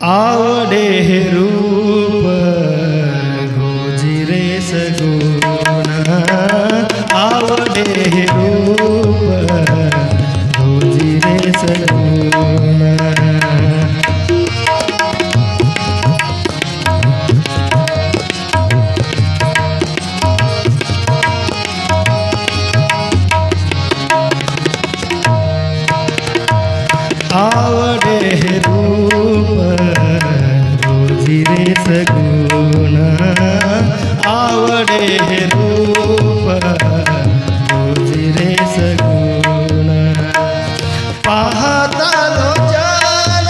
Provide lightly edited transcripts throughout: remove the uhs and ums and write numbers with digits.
आवडे हे रूप गोजिरे सगुण, आवडे हे रूप गोजिरे सगुण। आवडे हे रूप गोजिरे सगुण, आवडे हे रूप गोजिरे सगुण। पाहता लोचन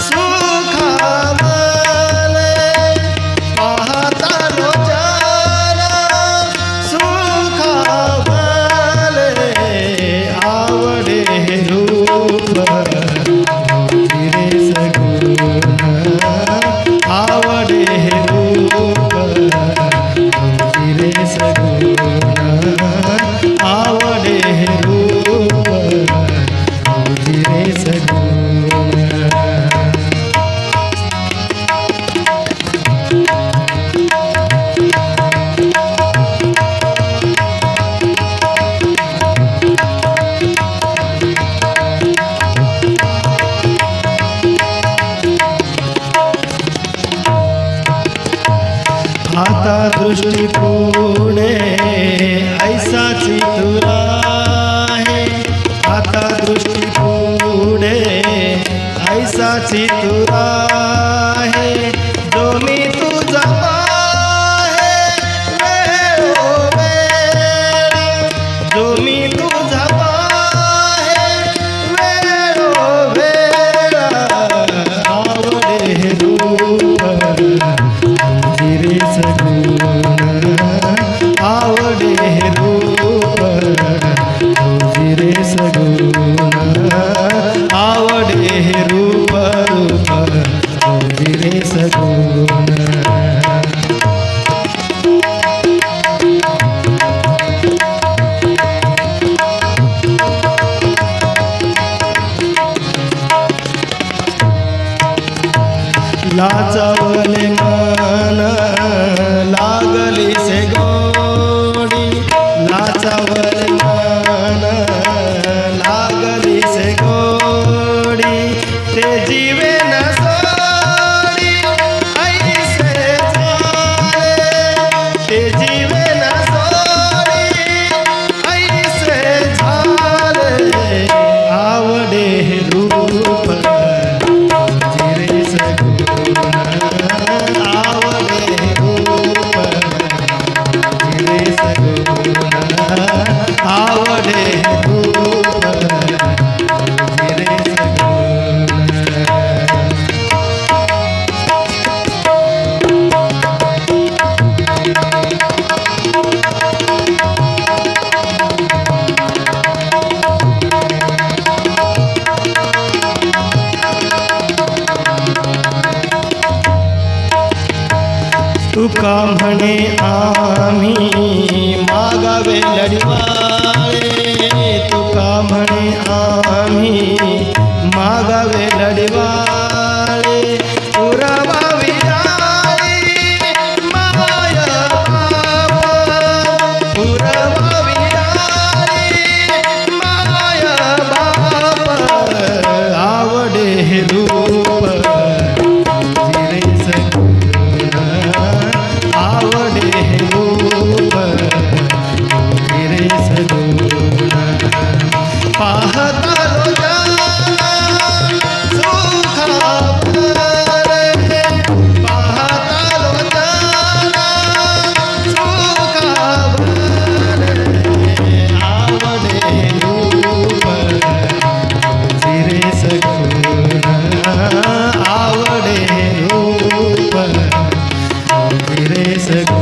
सुखावले, पाहता लोचन सुखावले, आवडे हे रूप गोजिरे सगुण, आवडे हे रूप गोजिरे सगुण, आवडे हे रूप गोजिरे सगुण। आता दृष्टि पुणे ऐसा चितुरा है, आता दृष्टि पुणे ऐसा चितुरा है, जो मी तुझा पाहे वेळोवेळ, जो मी तुझा पाहे वेळोवेळ, आवडे हे रूप गोजिरे सगुण, आवडे हे रूप गोजिरे सगुण, आवडे हे रूप गोजिरे सगुण। लाचावले मन लागली से गोडी, लाचावले मन लागली से गोडी, ते जीवे न सोडी ऐसे झाले, ते जीवे न सोडी ऐसे झाले, आवडे हे रूप गोजिरे सगुण, आवडे हे रूप गोजिरे सगुण, आवडे हे रूप गोजिरे सगुण। तुका म्हणे आम्ही मागावे लढवाळे, तुका म्हणे आम्ही मागावे लढवाळे, पुरवावी जाळी माय बाप, पुरवावी जाळी माय बाप, आवडे हे रूप गोजिरे सगुण, आवडे हे रूप गोजिरे सगुण। पाहता लोचन सुखावले, पाहता लोचन सुखावले, आवडे हे रूप गोजिरे सगुण, आवडे हे रूप गोजिरे सगुण।